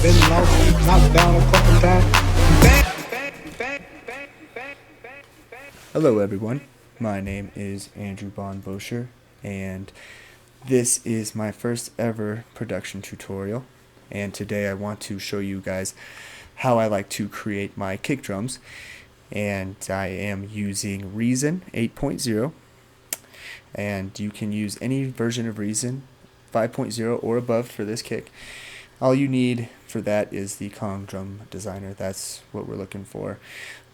been knocked down a couple times. Hello everyone, my name is Andrew Bosher, and this is my first ever production tutorial, and today I want to show you guys how I like to create my kick drums, and I am using Reason 8.0, and you can use any version of Reason 5.0 or above for this kick. All you need for that is the Kong Drum Designer. That's what we're looking for.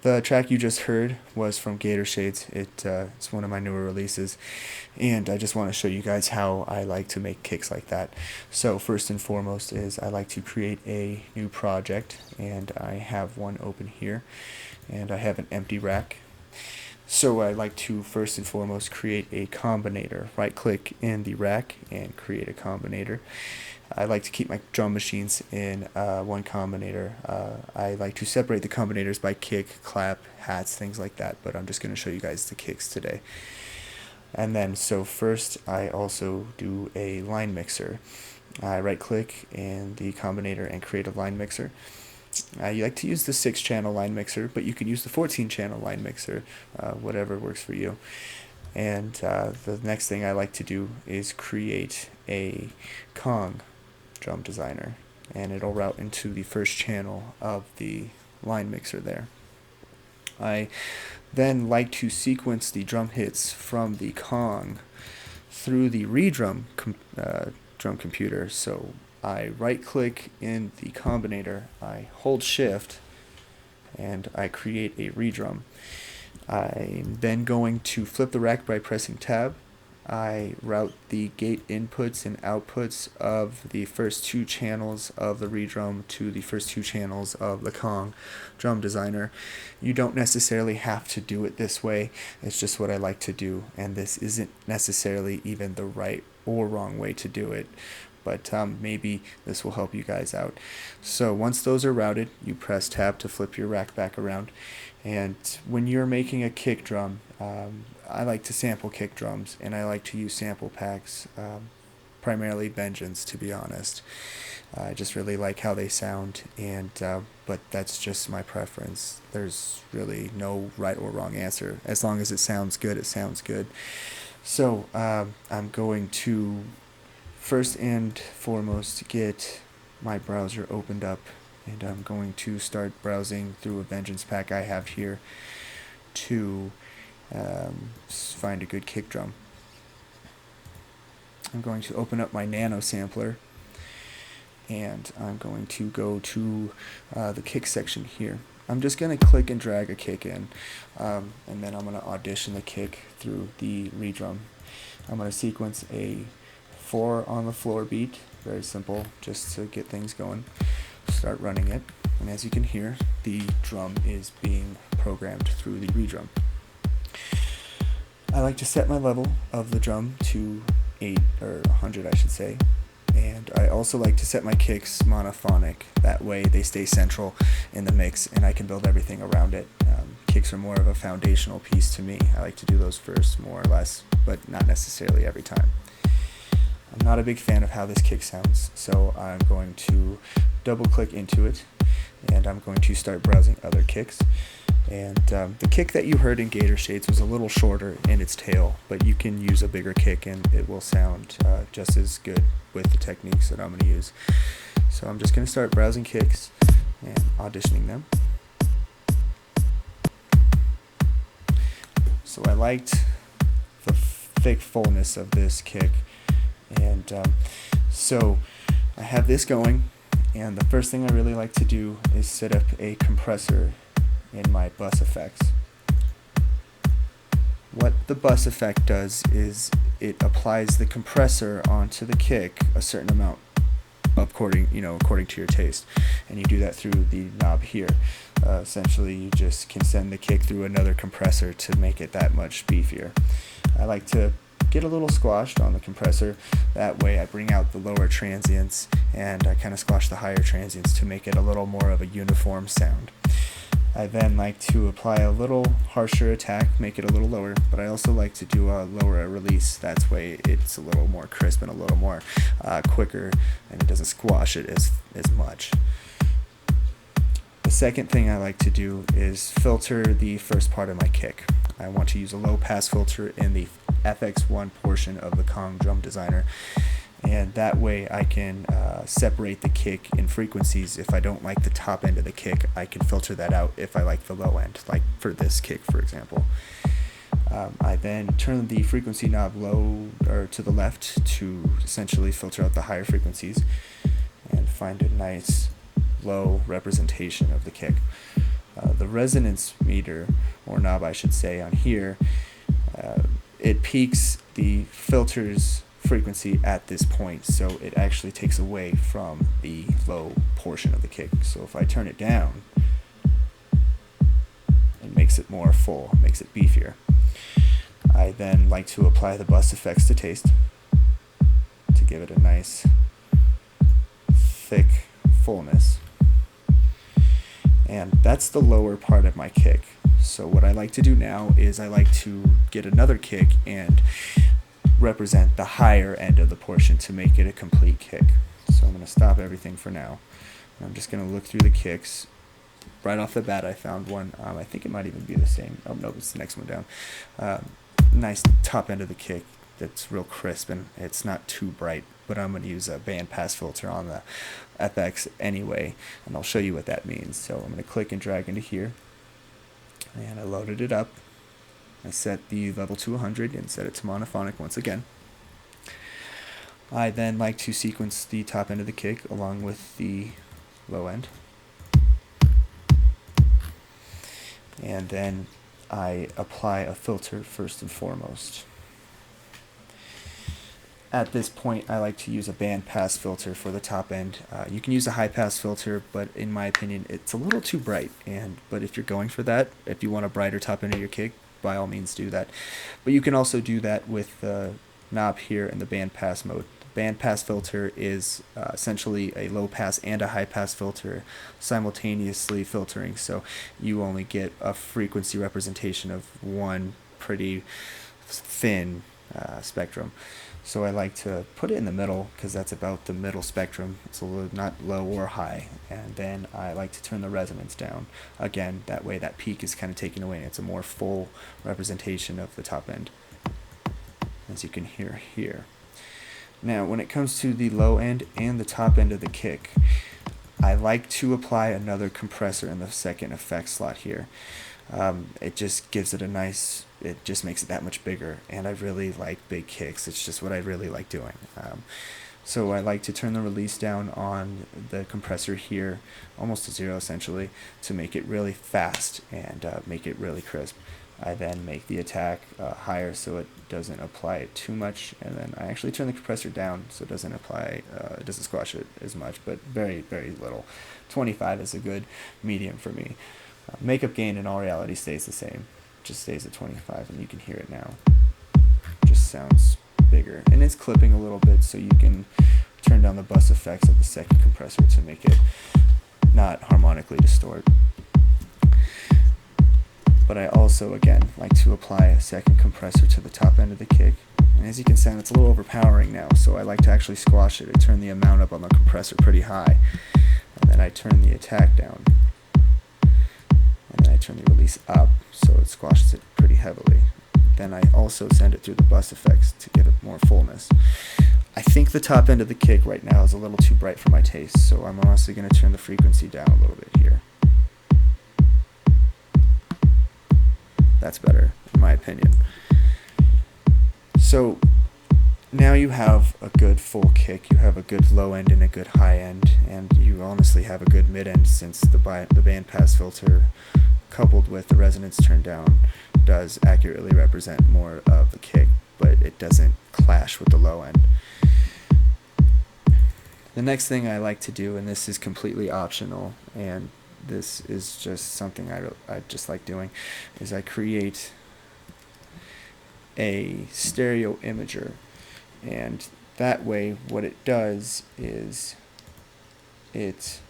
The track you just heard was from Gator Shades. It's one of my newer releases, and I just want to show you guys how I like to make kicks like that. So first and foremost is I like to create a new project, and I have one open here, and I have an empty rack. So I like to first and foremost create a combinator. Right click in the rack and create a combinator. I like to keep my drum machines in one combinator. I like to separate the combinators by kick, clap, hats, things like that, but I'm just going to show you guys the kicks today. And then so first I also do a line mixer. I right click in the combinator and create a line mixer. You like to use the 6-channel line mixer, but you can use the 14-channel line mixer, whatever works for you. And the next thing I like to do is create a Kong Drum Designer, and it'll route into the first channel of the line mixer there. I then like to sequence the drum hits from the Kong through the redrum drum computer. So I right click in the combinator, I hold shift, and I create a redrum. I'm then going to flip the rack by pressing tab. I route the gate inputs and outputs of the first 2 channels of the redrum to the first 2 channels of the Kong Drum Designer. You don't necessarily have to do it this way, it's just what I like to do, and this isn't necessarily even the right or wrong way to do it, but maybe this will help you guys out. So once those are routed, you press tab to flip your rack back around, and when you're making a kick drum, I like to sample kick drums, and I like to use sample packs, primarily Vengeance, to be honest. I just really like how they sound, and but that's just my preference. There's really no right or wrong answer. As long as it sounds good, it sounds good. So I'm going to first and foremost get my browser opened up, and I'm going to start browsing through a Vengeance pack I have here to find a good kick drum. I'm going to open up my nano sampler, and I'm going to go to the kick section here. I'm just going to click and drag a kick in, and then I'm going to audition the kick through the redrum. I'm going to sequence a 4 on the floor beat, very simple, just to get things going. Start running it, and as you can hear, the drum is being programmed through the redrum. I like to set my level of the drum to 8 or 100, I should say, and I also like to set my kicks monophonic. That way they stay central in the mix, and I can build everything around it. Kicks are more of a foundational piece to me. I like to do those first, more or less, but not necessarily every time. I'm not a big fan of how this kick sounds, so I'm going to double click into it, and I'm going to start browsing other kicks. And the kick that you heard in Gator Shades was a little shorter in its tail, but you can use a bigger kick and it will sound just as good with the techniques that I'm going to use. So I'm just going to start browsing kicks and auditioning them. So I liked the thick fullness of this kick, and so I have this going, and the first thing I really like to do is set up a compressor in my bus effects. What the bus effect does is it applies the compressor onto the kick a certain amount, according to your taste, and you do that through the knob here. Essentially, you just can send the kick through another compressor to make it that much beefier. I like to get a little squashed on the compressor. That way I bring out the lower transients, and I kind of squash the higher transients to make it a little more of a uniform sound. I then like to apply a little harsher attack, make it a little lower, but I also like to do a lower release. That's way it's a little more crisp and a little more quicker, and it doesn't squash it as much. The second thing I like to do is filter the first part of my kick. I want to use a low pass filter in the FX1 portion of the Kong Drum Designer, and that way I can separate the kick in frequencies. If I don't like the top end of the kick, I can filter that out if I like the low end, like for this kick, for example. I then turn the frequency knob low or to the left to essentially filter out the higher frequencies and find a nice low representation of the kick. The resonance meter, or knob I should say, on here, it peaks the filter's frequency at this point, so it actually takes away from the low portion of the kick. So if I turn it down, it makes it more full, makes it beefier. I then like to apply the bus effects to taste to give it a nice thick fullness. And that's the lower part of my kick. So what I like to do now is I like to get another kick and represent the higher end of the portion to make it a complete kick. So I'm going to stop everything for now. I'm just going to look through the kicks. Right off the bat I found one, I think it might even be the same. Oh no, it's the next one down. Nice top end of the kick that's real crisp and it's not too bright, but I'm going to use a band pass filter on the FX anyway, and I'll show you what that means. So I'm going to click and drag into here, and I loaded it up. I set the level to 100 and set it to monophonic once again. I then like to sequence the top end of the kick along with the low end, and then I apply a filter first and foremost. At this point, I like to use a band pass filter for the top end. You can use a high pass filter, but in my opinion, it's a little too bright. But if you're going for that, if you want a brighter top end of your kick, by all means do that. But you can also do that with the knob here in the band pass mode. The band pass filter is essentially a low pass and a high pass filter simultaneously filtering, so you only get a frequency representation of one pretty thin spectrum. So I like to put it in the middle because that's about the middle spectrum. It's a little not low or high. And then I like to turn the resonance down. Again, that way that peak is kind of taken away and it's a more full representation of the top end, as you can hear here. Now, when it comes to the low end and the top end of the kick, I like to apply another compressor in the second effect slot here. It just gives it a nice, it just makes it that much bigger, and I really like big kicks. It's just what I really like doing. So I like to turn the release down on the compressor here, almost to zero essentially, to make it really fast and make it really crisp. I then make the attack higher so it doesn't apply it too much, and then I actually turn the compressor down so it doesn't apply, it doesn't squash it as much, but very, very little. 25 is a good medium for me. Makeup gain in all reality stays the same, just stays at 25, and you can hear it now. Just sounds bigger, and it's clipping a little bit, so you can turn down the bus effects of the second compressor to make it not harmonically distort. But I also, again, like to apply a second compressor to the top end of the kick. And as you can sound, it's a little overpowering now, so I like to actually squash it. I turn the amount up on the compressor pretty high, and then I turn the attack down. And then I turn the release up, so it squashes it pretty heavily. Then I also send it through the bus effects to give it more fullness. I think the top end of the kick right now is a little too bright for my taste, so I'm honestly going to turn the frequency down a little bit here. That's better, in my opinion. So now you have a good full kick, you have a good low end and a good high end, and you honestly have a good mid end, since the band pass filter coupled with the resonance turned down does accurately represent more of the kick, but it doesn't clash with the low end. The next thing I like to do, and this is completely optional, and this is just something I just like doing, is I create a stereo imager, and that way what it does is it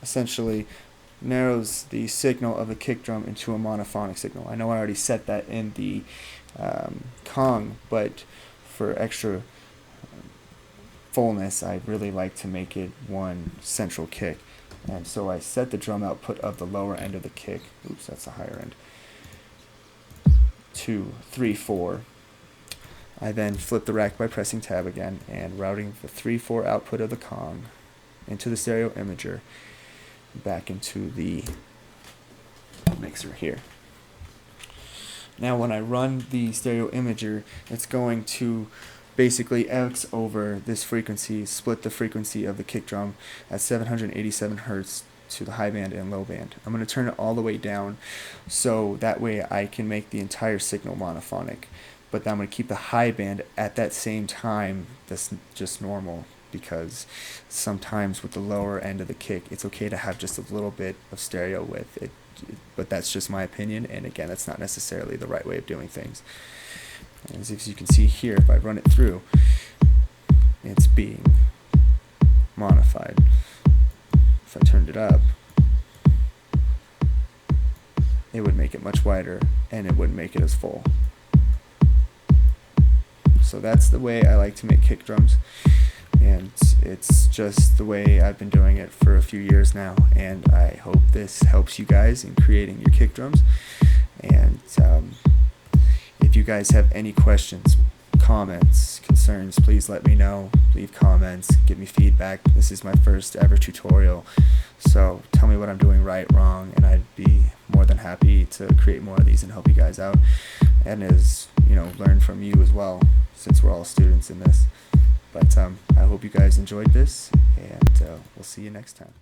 essentially narrows the signal of a kick drum into a monophonic signal. I know I already set that in the Kong, but for extra fullness, I really like to make it one central kick. And so I set the drum output of the lower end of the kick, oops, that's the higher end, to 3/4. I then flip the rack by pressing tab again and routing the 3/4 output of the Kong into the stereo imager back into the mixer here. Now when I run the stereo imager, it's going to basically X over this frequency, split the frequency of the kick drum at 787 hertz to the high band and low band. I'm going to turn it all the way down so that way I can make the entire signal monophonic, but I'm going to keep the high band at that same time that's just normal, because sometimes with the lower end of the kick it's okay to have just a little bit of stereo with it, but that's just my opinion, and again, that's not necessarily the right way of doing things. As you can see here, if I run it through, it's being modified. If I turned it up, it would make it much wider and it wouldn't make it as full. So that's the way I like to make kick drums, and it's just the way I've been doing it for a few years now, and I hope this helps you guys in creating your kick drums. And if you guys have any questions, comments, concerns, please let me know. Leave comments, give me feedback. This is my first ever tutorial, so tell me what I'm doing right, wrong, and I'd be more than happy to create more of these and help you guys out, and learn from you as well, since we're all students in this. But I hope you guys enjoyed this, and we'll see you next time.